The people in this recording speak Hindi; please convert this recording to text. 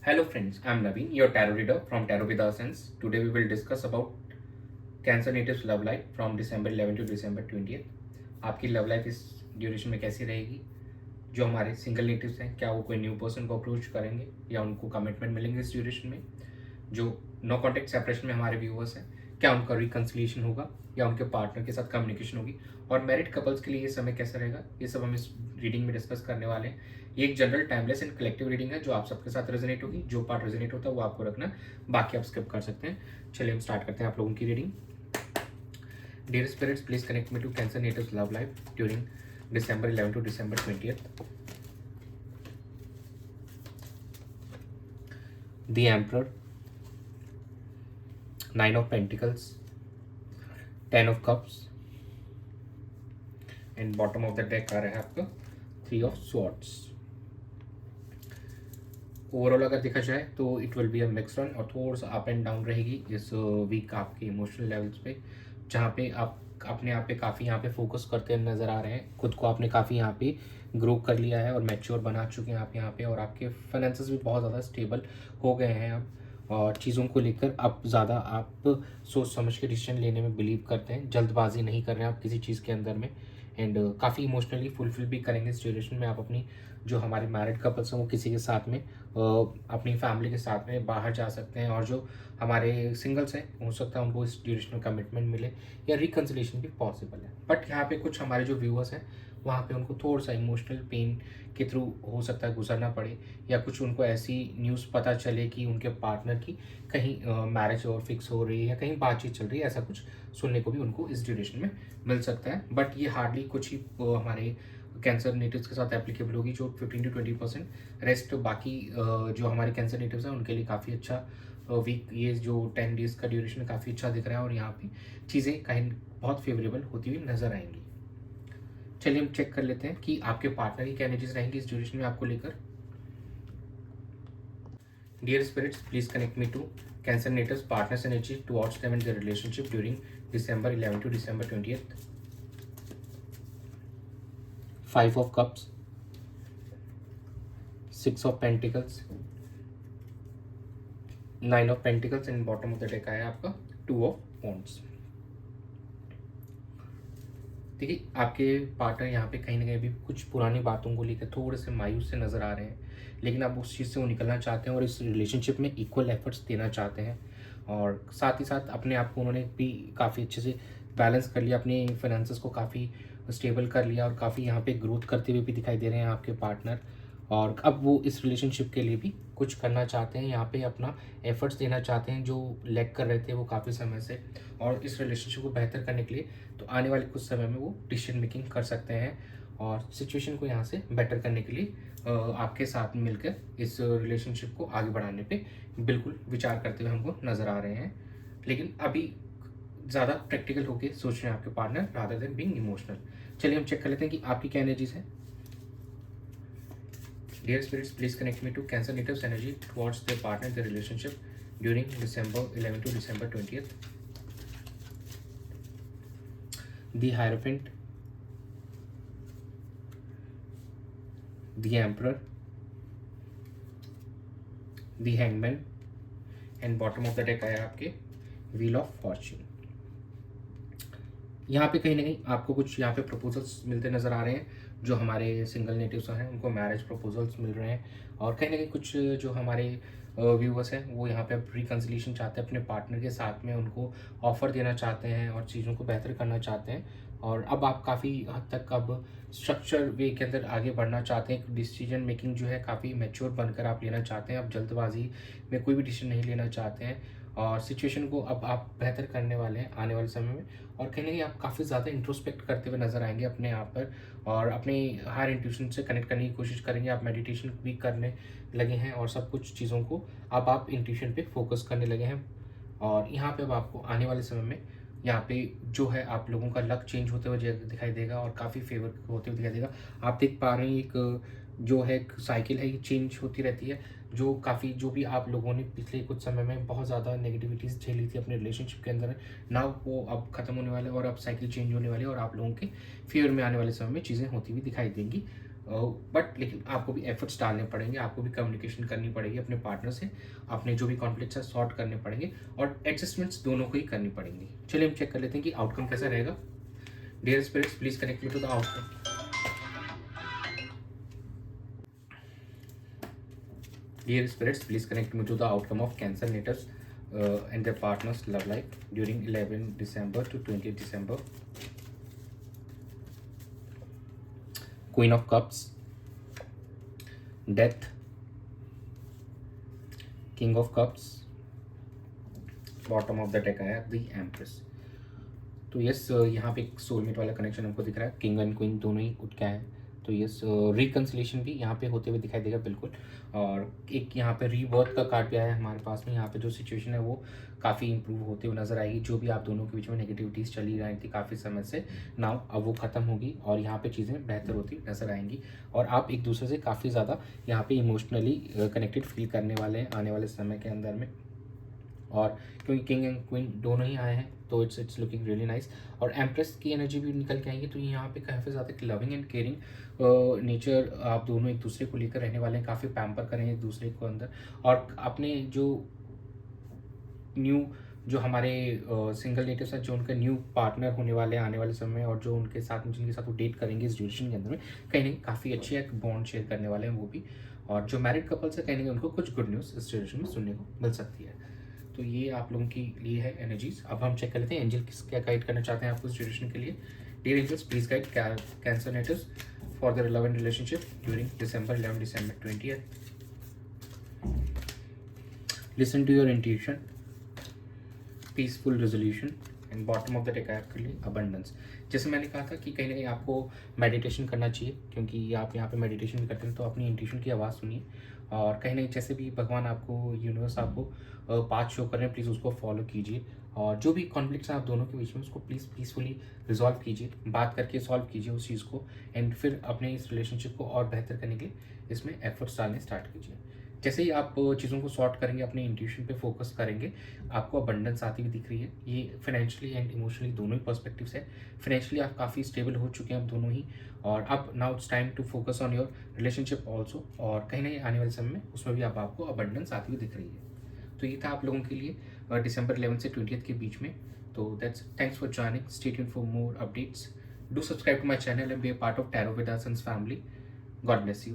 Hello friends, I'm Naveen, your tarot reader from Tarot with Sense. Today we will discuss about Cancer Natives love life from December 11 to December 20th. आपकी लव लाइफ इस ड्यूरेशन में कैसी रहेगी? जो हमारे सिंगल नेटिव्स हैं, क्या वो कोई न्यू पर्सन को अप्रोच करेंगे या उनको कमिटमेंट मिलेंगे इस ड्यूरेशन में? जो नो कॉन्टेक्ट सेपरेशन में हमारे व्यूअर्स हैं, क्या उनका रिकन्सिलिएशन होगा या उनके पार्टनर के साथ कम्युनिकेशन होगी? और मैरिड कपल्स के लिए ये समय कैसा रहेगा, ये सब हम इस रीडिंग में डिस्कस करने वाले हैं। ये एक general timeless and collective reading है जो आप सबके साथ रेजोनेट होगी। जो पार्ट रेजोनेट होता है वो आपको रखना, बाकी आप स्किप कर सकते हैं। चलिए हम स्टार्ट करते हैं आप लोगों की reading. Dear spirits, please connect me to cancer natives love life during December 11 to December 20th. The Emperor, Nine of Pentacles, Ten of Cups, and bottom of the deck आ रहा है आपका थ्री ऑफ स्वॉर्ड्स। ओवरऑल अगर देखा जाए तो it will be a mix run और थोड़ा सा अप एंड डाउन रहेगी इस वीक आपके इमोशनल लेवल्स पे, जहाँ पे आप अपने आप पे काफ़ी यहाँ पे फोकस करते नज़र आ रहे हैं। खुद को आपने काफ़ी यहाँ पे ग्रो कर लिया है और मैच्योर बना चुके हैं आप यहाँ पे, और आपके फाइनेंसेस भी बहुत ज़्यादा स्टेबल हो गए हैं अब, और चीज़ों को लेकर अब ज़्यादा आप सोच समझ के डिसीजन लेने में बिलीव करते हैं। जल्दबाजी नहीं कर रहे हैं आप किसी चीज़ के अंदर में, एंड काफ़ी इमोशनली फुलफिल भी करेंगे इस ड्यूरेशन में आप अपनी। जो हमारे मैरिड कपल्स हैं वो किसी के साथ में अपनी फैमिली के साथ में बाहर जा सकते हैं, और जो हमारे सिंगल्स हैं हो सकता है उनको इस ड्यूरेशन में कमिटमेंट मिले या रिकन्सिलेशन भी पॉसिबल है। बट यहाँ पे कुछ हमारे जो व्यूअर्स हैं वहाँ पे उनको थोड़ा सा इमोशनल पेन के थ्रू हो सकता है गुजरना पड़े, या कुछ उनको ऐसी न्यूज़ पता चले कि उनके पार्टनर की कहीं मैरिज और फिक्स हो रही है या कहीं बातचीत चल रही है, ऐसा कुछ सुनने को भी उनको इस ड्यूरेशन में मिल सकता है। बट ये हार्डली कुछ ही हमारे कैंसर नेटिव्स के साथ एप्लीकेबल होगी, जो 15 to 20%। रेस्ट बाकी जो हमारे कैंसर नेटिव्स हैं उनके लिए काफ़ी अच्छा वीक, ये जो 10 डेज का ड्यूरेशन काफ़ी अच्छा दिख रहा है, और यहाँ पे चीज़ें कहीं बहुत फेवरेबल होती हुई नजर आएंगी। चलिए हम चेक कर लेते हैं कि आपके पार्टनर की क्या एनर्जीज रहेंगी इस ड्यूरेशन में आपको लेकर। Dear spirits, please connect me to cancer natives partners energy towards them and their relationship during December 11 to December 20th. Five of Cups, Six of Pentacles, Nine of Pentacles, and bottom of the deck आया आपका Two of Wands। देखिए आपके पार्टनर यहाँ पे कहीं ना कहीं भी कुछ पुरानी बातों को लेकर थोड़े से मायूस से नज़र आ रहे हैं, लेकिन आप उस चीज़ से वो निकलना चाहते हैं और इस रिलेशनशिप में इक्वल एफर्ट्स देना चाहते हैं, और साथ ही साथ अपने आप को उन्होंने भी काफ़ी अच्छे से बैलेंस कर लिया, अपने फाइनेंसेस को काफ़ी स्टेबल कर लिया, और काफ़ी यहाँ पे ग्रोथ करते हुए भी दिखाई दे रहे हैं आपके पार्टनर। और अब वो इस रिलेशनशिप के लिए भी कुछ करना चाहते हैं, यहाँ पे अपना एफर्ट्स देना चाहते हैं जो लैग कर रहे थे वो काफ़ी समय से, और इस रिलेशनशिप को बेहतर करने के लिए तो आने वाले कुछ समय में वो डिसीजन मेकिंग कर सकते हैं, और सिचुएशन को यहाँ से बेटर करने के लिए आपके साथ मिलकर इस रिलेशनशिप को आगे बढ़ाने पे बिल्कुल विचार करते हुए हमको नज़र आ रहे हैं। लेकिन अभी ज़्यादा प्रैक्टिकल होकर सोच रहे हैं आपके partner rather than being emotional. चलिए हम चेक कर लेते हैं कि आपकी क्या एनर्जीज है। Dear spirits, please connect me to Cancer natives energy towards their partner, their relationship during December 11 to December 20th. The Hierophant, the Emperor, the Hangman, and bottom of the deck आया आपके व्हील ऑफ फॉर्च्यून। यहाँ पे कहीं ना कहीं आपको कुछ यहाँ पे प्रपोजल्स मिलते नज़र आ रहे हैं। जो हमारे सिंगल नेटिव्स हैं उनको मैरिज प्रपोजल्स मिल रहे हैं, और कहीं ना कहीं कुछ जो हमारे व्यूवर्स हैं वो यहाँ पे रिकन्सिलिएशन चाहते हैं अपने पार्टनर के साथ में, उनको ऑफर देना चाहते हैं और चीज़ों को बेहतर करना चाहते हैं। और अब आप काफ़ी हद तक अब स्ट्रक्चर वे के अंदर आगे बढ़ना चाहते हैं। डिसीजन मेकिंग जो है काफ़ी मैच्योर बनकर आप लेना चाहते हैं, आप जल्दबाजी में कोई भी डिसीजन नहीं लेना चाहते हैं, और सिचुएशन को अब आप बेहतर करने वाले हैं आने वाले समय में। और कहीं ना कहीं आप काफ़ी ज़्यादा इंट्रोस्पेक्ट करते हुए नजर आएंगे अपने आप पर, और अपने हायर इंट्यूशन से कनेक्ट करने की कोशिश करेंगे। आप मेडिटेशन भी करने लगे हैं, और सब कुछ चीज़ों को अब आप इंट्यूशन पे फोकस करने लगे हैं। और यहाँ पे अब आपको आने वाले समय में यहाँ पे जो है आप लोगों का लक चेंज होते हुए दिखाई देगा, और काफ़ी फेवर होते हुए दिखाई देगा। आप देख पा रहे हैं एक जो है एक साइकिल है, ये चेंज होती रहती है। जो काफ़ी जो भी आप लोगों ने पिछले कुछ समय में बहुत ज़्यादा नेगेटिविटीज़ झेली थी अपने रिलेशनशिप के अंदर, ना वो अब खत्म होने वाले, और अब साइकिल चेंज होने वाली है, और आप लोगों के फेवर में आने वाले समय में चीज़ें होती हुई दिखाई देंगी। बट लेकिन आपको भी एफर्ट्स डालने पड़ेंगे, आपको भी कम्युनिकेशन करनी पड़ेगी अपने पार्टनर से, अपने जो भी कॉन्फ्लिक्ट्स है सॉर्ट करने पड़ेंगे और एडजस्टमेंट्स दोनों को ही करनी पड़ेंगी। चलिए हम चेक कर लेते हैं कि आउटकम कैसा रहेगा। Dear spirits, please connect me to the outcome. Dear spirits, please connect me to the outcome of Cancer natives and their partners' love life during 11 December to 20th December. Queen of Cups, Death, King of Cups, bottom of the deck आया The Empress। तो यस, यहाँ पे एक सोलमेट वाला कनेक्शन हमको दिख रहा है, किंग एंड क्वीन दोनों ही उठ के आए हैं। तो यस, रिकन्सिलेशन भी यहाँ पे होते हुए दिखाई देगा बिल्कुल। और एक यहाँ पे रीबर्थ का कार्ड भी आया है हमारे पास में। यहाँ पे जो सिचुएशन है वो काफ़ी इंप्रूव होते हुए नजर आएगी। जो भी आप दोनों के बीच में नेगेटिविटीज़ चली रही थी काफ़ी समय से, नाउ अब वो ख़त्म होगी और यहाँ पे चीज़ें बेहतर होती नजर आएंगी और आप एक दूसरे से काफ़ी ज़्यादा यहाँ पे इमोशनली कनेक्टेड फील करने वाले हैं आने वाले समय के अंदर में। और क्योंकि किंग एंड क्वीन दोनों ही आए हैं तो इट्स लुकिंग रियली नाइस। और एम्प्रेस की एनर्जी भी निकल के आएंगी, तो यहाँ पे काफ़ी ज़्यादा एक लविंग एंड केयरिंग नेचर आप दोनों एक दूसरे को लेकर रहने वाले हैं, काफ़ी पैम्पर करेंगे एक दूसरे को अंदर। और अपने जो न्यू जो हमारे सिंगल नेटिव्स हैं, जो उनके न्यू पार्टनर होने वाले हैं आने वाले समय में, और जो उनके साथ जिनके साथ वो डेट करेंगे इस ड्यूरेशन के अंदर में, कहीं ना कहीं काफ़ी अच्छी एक बॉन्ड शेयर करने वाले हैं वो भी। और जो मैरिड कपल्स है कहीं ना कहीं उनको कुछ गुड न्यूज़ इस ड्यूरेशन में सुनने को मिल सकती है। तो ये आप लोगों के लिए है एनर्जीज। अब हम चेक कर लेते हैं एंजल किस क्या गाइड करना चाहते हैं आपको इस ड्यूरेशन के लिए। Dear angels, please guide cancer natives for their love and relationship during December 11 December 20th। Listen to your intuition, peaceful resolution and bottom of the deck आपके लिए अबंडेंस। जैसे मैंने कहा था कि कहीं ना कहीं आपको मेडिटेशन करना चाहिए, क्योंकि आप यहाँ पे मेडिटेशन भी करते हैं तो अपनी इंट्यूशन की आवाज़ सुनिए। और कहीं ना कहीं जैसे भी भगवान आपको, यूनिवर्स आपको पाथ शो कर रहे हैं, प्लीज़ उसको फॉलो कीजिए। और जो भी कॉन्फ्लिक्ट्स हैं आप दोनों के बीच में उसको प्लीज़ पीसफुली रिजॉल्व कीजिए, बात करके सॉल्व कीजिए उस चीज़ को। एंड फिर अपने इस रिलेशनशिप को और बेहतर करने के लिए इसमें एफर्ट्स डालने स्टार्ट कीजिए। जैसे ही आप चीज़ों को सॉर्ट करेंगे, अपने इंट्यूशन पे फोकस करेंगे, आपको अबंडेंस आती हुई दिख रही है। ये फाइनेंशियली एंड इमोशनली दोनों ही पर्सपेक्टिव से। फाइनेंशियली आप काफ़ी स्टेबल हो चुके हैं अब दोनों ही, और अब now it's time to focus on your relationship also. और कहीं ना कहीं आने वाले समय में उसमें भी अब आपको अबंडेंस आती हुई दिख रही है। तो ये था आप लोगों के लिए December 11 से 20th के बीच में। तो that's thanks for joining, stay tuned for more updates, do subscribe to my channel and be a part of tarot with our sons family. God bless you.